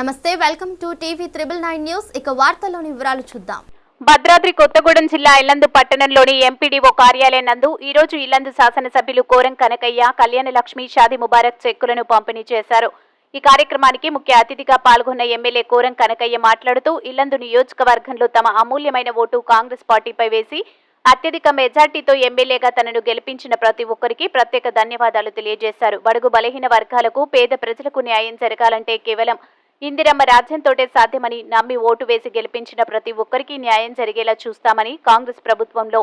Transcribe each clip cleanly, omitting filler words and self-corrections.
నమస్తే, welcome to TV 999 news. ఇక వార్తల్లోని వివరాలు చూద్దాం. భద్రాద్రి కొత్తగూడెం జిల్లా ఇల్లందు పట్టణంలోని ఎంపీడీఓ కార్యాలయం నందు ఈ రోజు ఇల్లందు శాసనసభ్యులు కోరం కనకయ్య, కళ్యాణ లక్ష్మి, షాదీ ముబారక్ చెక్కులను పంపిణీ చేశారు. ఈ కార్యక్రమానికి ముఖ్య అతిథిగా పాల్గొన్న ఎమ్మెల్యే కోరం కనకయ్య మాట్లాడుతూ ఇల్లందు నియోజకవర్గంలో తమ అమూల్యమైన ఓటు కాంగ్రెస్ పార్టీపై వేసి అత్యధిక మెజార్టీతో ఎమ్మెల్యేగా తనను గెలిపించిన ప్రతి ఒక్కరికి ప్రత్యేక ధన్యవాదాలు తెలియజేశారు. బడుగు బలహీన వర్గాలకు, పేద ప్రజలకు న్యాయం జరగాలంటే కేవలం ఇందిరమ్మ రాజ్యంతోటే సాధ్యమని నమ్మి ఓటు వేసి గెలిపించిన ప్రతి ఒక్కరికి న్యాయం జరిగేలా చూస్తామని, కాంగ్రెస్ ప్రభుత్వంలో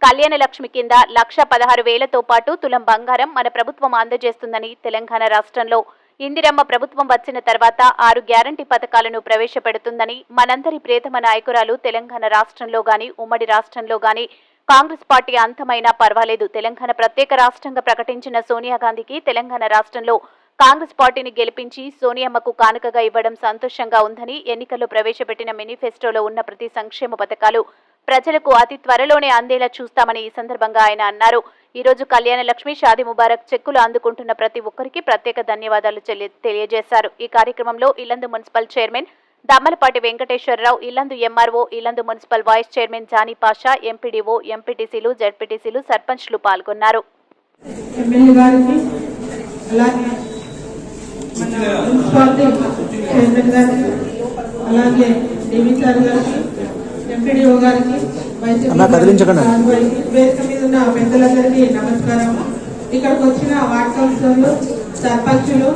కళ్యాణ లక్ష్మి కింద 1,16,000తో పాటు తులం బంగారం మన ప్రభుత్వం అందజేస్తుందని, తెలంగాణ రాష్ట్రంలో ఇందిరమ్మ ప్రభుత్వం వచ్చిన తర్వాత 6 గ్యారంటీ పథకాలను ప్రవేశపెడుతుందని, మనందరి ప్రియతమ నాయకురాలు తెలంగాణ రాష్ట్రంలో గాని, ఉమ్మడి రాష్ట్రంలో గాని కాంగ్రెస్ పార్టీ అంతమైనా పర్వాలేదు, తెలంగాణ ప్రత్యేక రాష్ట్రంగా ప్రకటించిన సోనియా గాంధీకి తెలంగాణ రాష్ట్రంలో కాంగ్రెస్ పార్టీని గెలిపించి సోనియమ్మకు కానుకగా ఇవ్వడం సంతోషంగా ఉందని, ఎన్నికల్లో ప్రవేశపెట్టిన మేనిఫెస్టోలో ఉన్న ప్రతి సంక్షేమ పథకాలు ప్రజలకు అతి త్వరలోనే అందేలా చూస్తామని ఈ సందర్భంగా ఆయన అన్నారు. ఈ రోజు కళ్యాణ లక్ష్మి, షాదీ ముబారక్ చెక్కులు అందుకుంటున్న ప్రతి ఒక్కరికి ప్రత్యేక ధన్యవాదాలు తెలియజేశారు. ఈ కార్యక్రమంలో Illandu municipal chairman Dammalapati Venkateswararao, Illandu MRO, Illandu municipal vice chairman Jani Pasha, MPDO, ఎంపీటీసీలు, జెడ్పీటీసీలు, సర్పంచ్లు పాల్గొన్నారు. అలాగే డివిజన్ గారికి, ఎంపీడీఓ గారికి, వేదిక మీద ఉన్న పెద్దలందరికీ నమస్కారం. ఇక్కడికి వచ్చిన వార్డ్ కౌన్సిలర్లు, సర్పంచులు,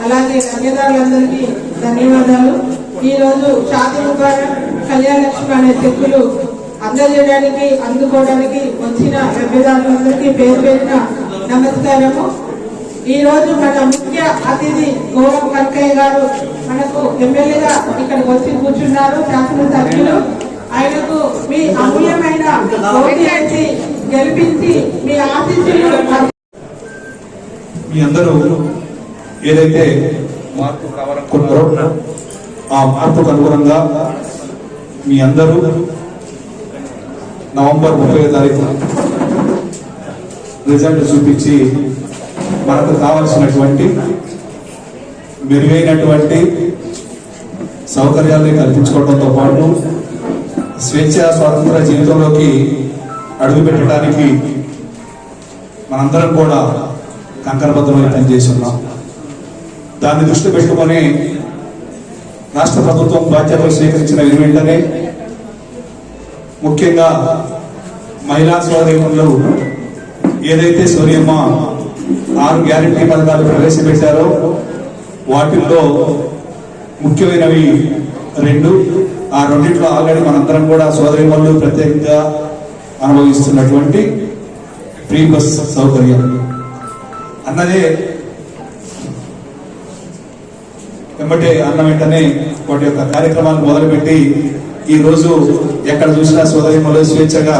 అలాగే లబ్ధిదారులందరికీ ధన్యవాదాలు. ఈరోజు షాదీ ముబారక్, కళ్యాణ లక్ష్మి అనే చెక్కులు అందజేయడానికి, అందుకోవడానికి వచ్చిన లబ్ధిదారులందరికీ పేరు పేరున నమస్కారము. ఈ రోజు మన ముఖ్య అతిథి కోరం కనకయ్య గారు మనకు ఎమ్మెల్యేగా ఇక్కడికి వచ్చి కూర్చున్నారు. శాసనసభ్యులు ఆయనకు మీ అమూల్యమైన ఓటు వేసి గెలిపించి మీ ఆశీస్సులు. మీ అందరూ ఏదైతే మార్పు కావాలనుకున్నారో ఆ మార్పుకు అనుగుణంగా మీ అందరూ నవంబర్ 30వ తారీఖు రిజల్ట్ చూపించి మనకు కావలసినటువంటి మెరుగైనటువంటి సౌకర్యాలను కల్పించుకోవడంతో పాటు స్వేచ్ఛ, స్వాతంత్ర జీవితంలోకి అడుగుపెట్టడానికి మనందరం కూడా కంకణబద్ధమై పనిచేసి ఉన్నాం. దాన్ని దృష్టి పెట్టుకొని రాష్ట్ర ప్రభుత్వం బాధ్యతలు స్వీకరించిన వెంటనే ముఖ్యంగా మహిళా సోదరీమణులు ఏదైతే సోనియమ్మ 6 గ్యారంటీ పథకాలు ప్రవేశపెట్టారో వాటిల్లో ముఖ్యమైనవి 2. ఆ రెండింటిలో ఆల్రెడీ మనందరం కూడా సోదరీమణులు ప్రత్యేకంగా అనుభవిస్తున్నటువంటి ఫ్రీ బస్ సౌకర్యం అన్నదే అన్న వెంటనే వాటి యొక్క కార్యక్రమాన్ని మొదలుపెట్టి ఈ రోజు ఎక్కడ చూసినా సోదరీమణులు స్వేచ్ఛగా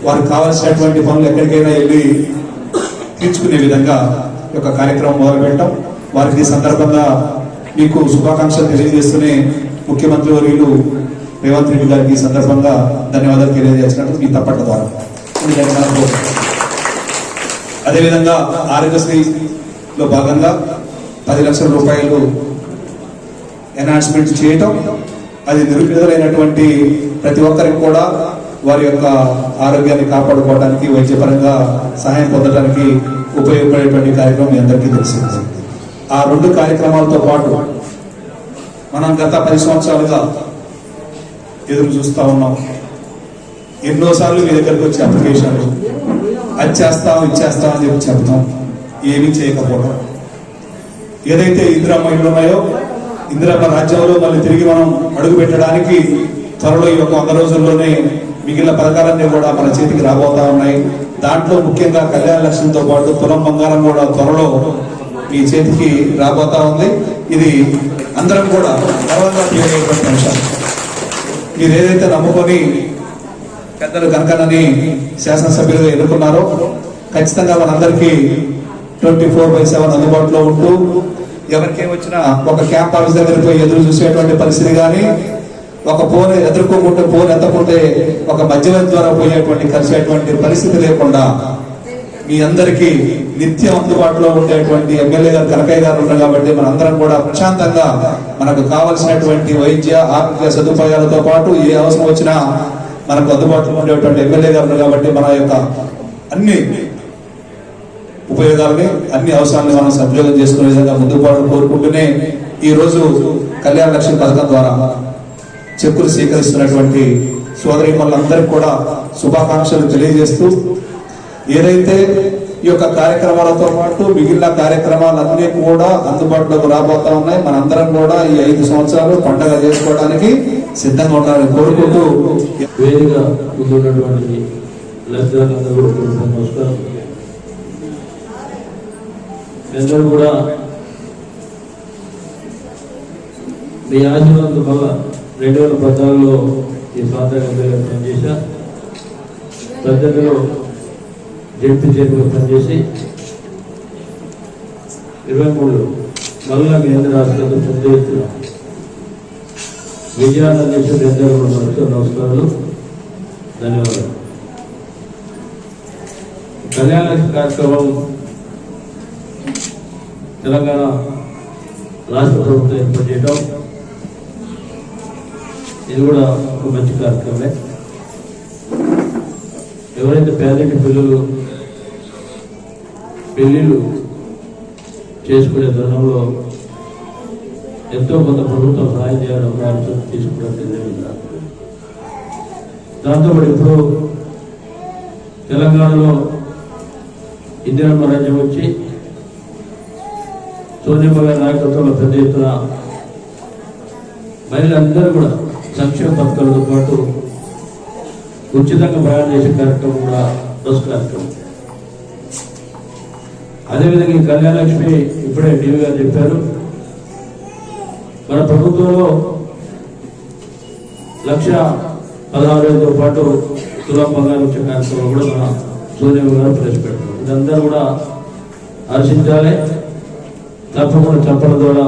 వారికి కావాల్సినటువంటి పనులు ఎక్కడికైనా వెళ్ళి తీర్చుకునే విధంగా ఒక కార్యక్రమం మొదలుపెట్టాం. వారికి ఈ సందర్భంగా మీకు శుభాకాంక్షలు తెలియజేస్తూనే ముఖ్యమంత్రి వర్యులు రేవంత్ రెడ్డి గారికి ఈ సందర్భంగా ధన్యవాదాలు తెలియజేసినట్టు మీ తప్పట్ల ద్వారా. అదేవిధంగా ఆరోగ్యశ్రీలో భాగంగా 10 లక్షల రూపాయలు ఎన్హాన్స్మెంట్ చేయటం, అది నిరుపేదలైనటువంటి ప్రతి ఒక్కరికి కూడా వారి యొక్క ఆరోగ్యాన్ని కాపాడుకోవడానికి, వైద్యపరంగా సహాయం పొందడానికి ఉపయోగపడేటువంటి కార్యక్రమం మీ అందరికీ తెలిసింది. ఆ 2 కార్యక్రమాలతో పాటు మనం గత 10 సంవత్సరాలుగా ఎదురు చూస్తూ ఉన్నాం. ఎన్నోసార్లు మీ దగ్గరికి వచ్చి అప్లికేషన్లు అది చేస్తాం, ఇచ్చేస్తాం అని చెప్పి చెప్తాం, ఏమీ చేయకపోవడం. ఏదైతే ఇందిరమ్మ ఇళ్ళు ఉన్నాయో, ఇందిరమ్మ రాజ్యంలో మళ్ళీ తిరిగి మనం అడుగు పెట్టడానికి త్వరలో ఈ 100 రోజుల్లోనే మిగిలిన పథకాలన్నీ కూడా మన చేతికి రాబోతా ఉన్నాయి. దాంట్లో ముఖ్యంగా కళ్యాణ లక్ష్మితో పాటు తులం బంగారం కూడా త్వరలో మీ చేతికి రాబోతా ఉంది. ఇది అందరం కూడా గర్వంగా తీయగలిగినటువంటి అంశాలు. మీరు ఏదైతే నమ్ముకొని పెద్దలు కనకన్నని శాసనసభ్యులుగా ఎన్నుకున్నారో ఖచ్చితంగా మనందరికీ 24/7 అందుబాటులో ఉంటూ ఎవరికేం వచ్చినా ఒక క్యాంప్ ఆఫీస్ దగ్గర పోయి ఎదురు చూసేటువంటి పరిస్థితి కానీ, ఒక ఫోన్ ఎదుర్కోకుంటే ఫోన్ ఎత్తకుంటే ఒక మధ్యవర్తి ద్వారా పోయేటువంటి కలిసేటువంటి పరిస్థితి లేకుండా మీ అందరికీ నిత్యం అందుబాటులో ఉండేటువంటి ఎమ్మెల్యే గారు కనకయ్య గారు ఉన్నారు కాబట్టి మనందరం కూడా ప్రశాంతంగా మనకు కావలసినటువంటి వైద్య ఆరోగ్య సదుపాయాలతో పాటు ఏ అవసరం వచ్చినా మనకు అందుబాటులో ఉండేటువంటి ఎమ్మెల్యే గారు ఉన్నారు కాబట్టి మన యొక్క అన్ని ఉపయోగాలని అన్ని అవసరాలని మనం సద్వినియోగం చేసుకునే విధంగా ముందుకు పోవడం కోరుకుంటూనే ఈ రోజు కళ్యాణ లక్ష్మి పథకం ద్వారా చెక్కులు స్వీకరిస్తున్నటువంటి సోదరీమణులందరికీ కూడా శుభాకాంక్షలు తెలియజేస్తూ ఏదైతే ఈ యొక్క కార్యక్రమాలతో పాటు మిగిలిన కార్యక్రమాలన్నీ కూడా అందుబాటులోకి రాబోతా ఉన్నాయి. మనందరం కూడా ఈ 5 సంవత్సరాలు పండగ చేసుకోవడానికి సిద్ధంగా ఉండాలని కోరుకుంటూ వేదిక ముందున్నటువంటి లబ్ధిదారులందరూ నమస్కారం. అందరూ కూడా మీ ఆశీర్వాదం వల్ల 2014లో ఈ ప్రాంతంగా పనిచేశా. 18లో జడ్పీ చైర్మన్గా పనిచేసి 23లో మళ్ళా మీ అందరి ఆశీర్వాదం పనిచేస్తున్నాం. విజయాన్ని అందించిన అందరూ కూడా మనసు నమస్కారాలు, ధన్యవాదాలు. కళ్యాణ లక్ష్మి కార్యక్రమం తెలంగాణ రాష్ట్ర ప్రభుత్వం ఏర్పాటు చేయడం ఇది కూడా ఒక మంచి కార్యక్రమమే. ఎవరైతే పేదరిక పిల్లలు పెళ్ళిళ్ళు చేసుకునే తరుణంలో ఎంతో కొంత ప్రభుత్వం సహాయం చేయాలని ఆలోచన తీసుకోవడం జరిగింది. దాంతోపాటు ఇప్పుడు తెలంగాణలో ఇందిరమ్మ రాజ్యం వచ్చి సోనియమ్మ గారి నాయకత్వంలో పెద్ద ఎత్తున మహిళలందరూ కూడా సంక్షేమ పథకాలతో పాటు ఉచితంగా ప్రయాణం చేసే కార్యక్రమం కూడా బస్ కార్యక్రమం. అదేవిధంగా ఈ కళ్యాణ లక్ష్మి ఇప్పుడే డివి గారు చెప్పారు. మన ప్రభుత్వంలో 1,16,000తో పాటు తులం బంగారం వచ్చే కార్యక్రమం కూడా మన సోనియమ్మ గారు ప్రవేశపెట్టారు. ఇదందరూ కూడా హర్షించాలి. తప్పకుండా చెప్పడం ద్వారా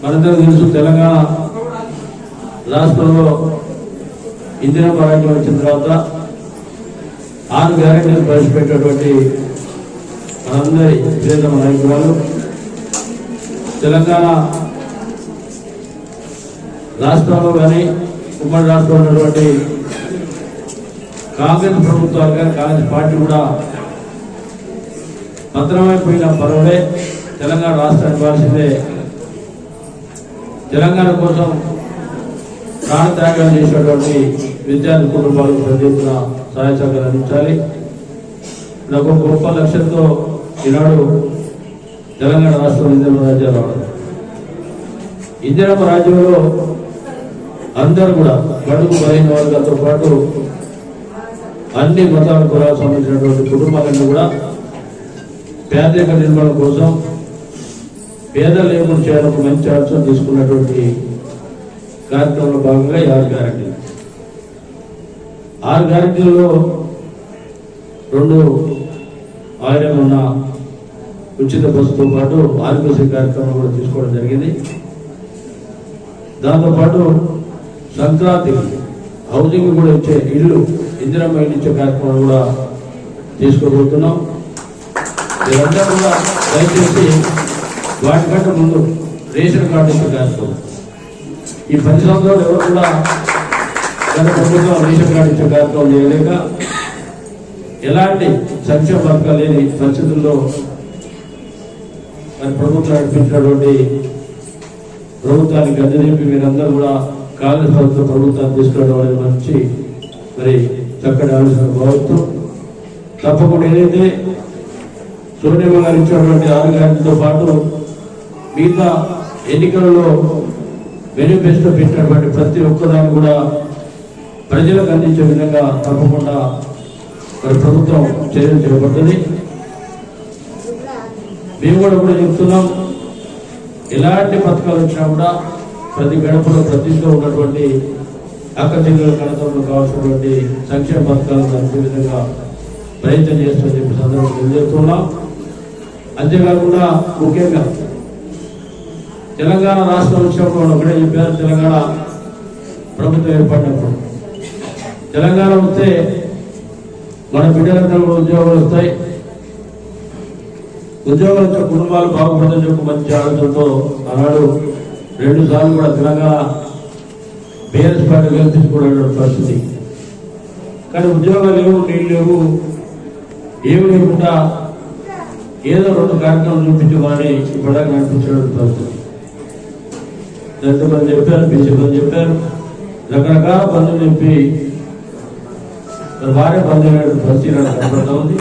మనందరూ తెలుసు, తెలంగాణ రాష్ట్రంలో ఇందిరమ్మ రాజ్యం వచ్చిన తర్వాత 6 గ్యారెంటీలు ప్రవేశపెట్టినటువంటి మనందరి ప్రియతమ నాయకురాలు తెలంగాణ రాష్ట్రంలో కానీ ఉమ్మడి రాష్ట్రంలో ఉన్నటువంటి కాంగ్రెస్ ప్రభుత్వాలు కానీ కాంగ్రెస్ పార్టీ కూడా భద్రమైపోయిన పర్వలే తెలంగాణ రాష్ట్రానికి వాల్సిందే. తెలంగాణ కోసం ప్రాణత్యాగం చేసినటువంటి విద్యార్థి కుటుంబాలకు పెద్ద ఎత్తున సహాయ సహకారాలు అందించాలి. నాకు ఒక గొప్ప లక్ష్యంతో ఈనాడు తెలంగాణ రాష్ట్రంలో ఇందిరమ్మ రాజ్యం రావడం. ఇందిరమ్మ రాజ్యంలో అందరూ కూడా బడుగు బలహీన వర్గాలతో పాటు అన్ని మతాల కులాలకు సంబంధించినటువంటి కుటుంబాలన్నీ కూడా పేదరిక నిర్మాణం కోసం పేదలు లేకుండా చేయడానికి మంచి ఆలోచన తీసుకున్నటువంటి కార్యక్రమంలో భాగంగా 6 గ్యారెంటీలు. 6 గ్యారెంటీలలో 2 ఆయన ఉన్న ఉచిత బస్సుతో పాటు ఆరోగ్యశ్రీ కార్యక్రమం కూడా తీసుకోవడం జరిగింది. దాంతోపాటు సంక్రాంతి హౌసింగ్ కూడా ఇచ్చే ఇల్లు ఇందిరమ్మ ఇల్లు ఇచ్చే కార్యక్రమం కూడా తీసుకోబోతున్నాం. వీరందరూ కూడా దయచేసి వాటికంటే ముందు రేషన్ కార్డు ఇచ్చే కార్యక్రమం ఈ 10 సంవత్సరాలు ఎవరు కూడా గత ప్రభుత్వం రేషన్ కార్డు ఇచ్చే కార్యక్రమం చేయలేక ఎలాంటి సంక్షేమ పథకాలు లేని పరిస్థితుల్లో మరి ప్రభుత్వం నడిపించినటువంటి ప్రభుత్వానికి గద్దెదింపి మీరందరూ కూడా కాంగ్రెస్ ప్రభుత్వాన్ని తీసుకురావడం అనేది మంచి మరి చక్కటి ఆలోచన భావిస్తూ తప్పకుండా ఏదైతే సోనియమ్మ గారు ఇచ్చినటువంటి 6 గ్యారెంటీలతో పాటు మిగతా ఎన్నికలలో మేనిఫెస్టో పెట్టినటువంటి ప్రతి ఒక్కదాన్ని కూడా ప్రజలకు అందించే విధంగా తప్పకుండా మరి ప్రభుత్వం చర్యలు చేపడుతుంది. మేము కూడా చెప్తున్నాం, ఎలాంటి పథకాలు వచ్చినా కూడా ప్రతి గడపలో ప్రతి ఇంట్లో ఉన్నటువంటి అక్క చెల్లెల కడతంలో కావాల్సినటువంటి సంక్షేమ పథకాలను అందే విధంగా ప్రయత్నం చేస్తామని చెప్పి సందర్భంగా తెలియజేస్తున్నాం. అంతేకాకుండా ముఖ్యంగా తెలంగాణ రాష్ట్రం వచ్చినప్పుడు ఒకటే చెప్పారు, తెలంగాణ ప్రభుత్వం ఏర్పడినప్పుడు. తెలంగాణ వస్తే మన బిడ్డలందరూ కూడా ఉద్యోగాలు వస్తాయి, ఉద్యోగాలు వచ్చే కుటుంబాలు బాగుపడదని చెప్పి మంచి ఆలోచనతో ఆనాడు 2 సార్లు కూడా తెలంగాణ బీఆర్ఎస్ పార్టీ గెలిపించుకోవడం పరిస్థితి. కానీ ఉద్యోగాలు లేవు, నీళ్ళు లేవు, ఏమి లేకుండా ఏదో 2 కార్యక్రమాలు చూపించమని ఇప్పటిదాకా నడిపించడం పరిస్థితి. దళిత బంధు చెప్పారు, బీసీ బంధు చెప్పారు, రకరకాల బంధువులు చెప్పి భార్య బంధువుల పరిస్థితి కనపడతా ఉంది.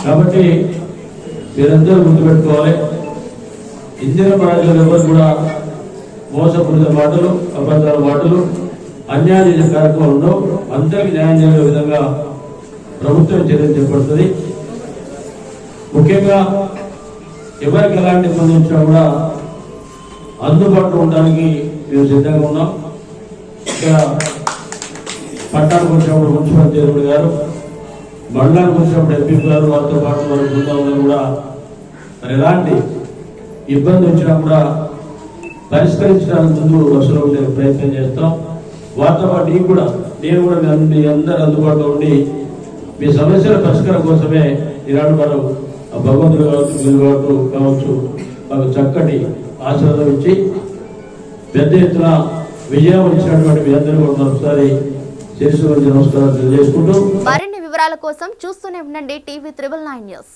కాబట్టి మీరందరూ గుర్తుపెట్టుకోవాలి, ఇందిరా రాజ్యాలు ఎవరు కూడా మోసపూరిత మాటలు, అబద్ధాల మాటలు, అన్యాయం చేసే కార్యక్రమాలు ఉండవు. అందరికీ న్యాయం చేసే విధంగా ప్రభుత్వం చర్యలు చేపడుతుంది. ముఖ్యంగా ఎవరికి ఎలాంటి ఇబ్బంది వచ్చినా కూడా అందుబాటులో ఉండడానికి మేము సిద్ధంగా ఉన్నాం. ఇక్కడ పట్టణానికి వచ్చినప్పుడు మున్సిపల్ చైర్మన్ గారు, మండలానికి వచ్చినప్పుడు ఎంపీ గారు, వారితో పాటు మన బృందంలో కూడా మరి ఎలాంటి ఇబ్బంది వచ్చినా కూడా పరిష్కరించడానికి ముందు వసూలు ఉండే ప్రయత్నం చేస్తాం. వారితో పాటు నేను కూడా మీ అందరూ అందుబాటులో ఉండి మీ సమస్యల పరిష్కారం కోసమే ఈనాడు మనం భగవంతుడు కావచ్చు మాకు చక్కటి ఆశీర్వాదం ఇచ్చి పెద్ద ఎత్తున విజయం ఇచ్చినటువంటి మీ అందరూ కూడా ఒకసారి చేసి నమస్కారాలు తెలియజేసుకుంటూ మరిన్ని వివరాల కోసం చూస్తూనే ఉండండి TV 999 న్యూస్.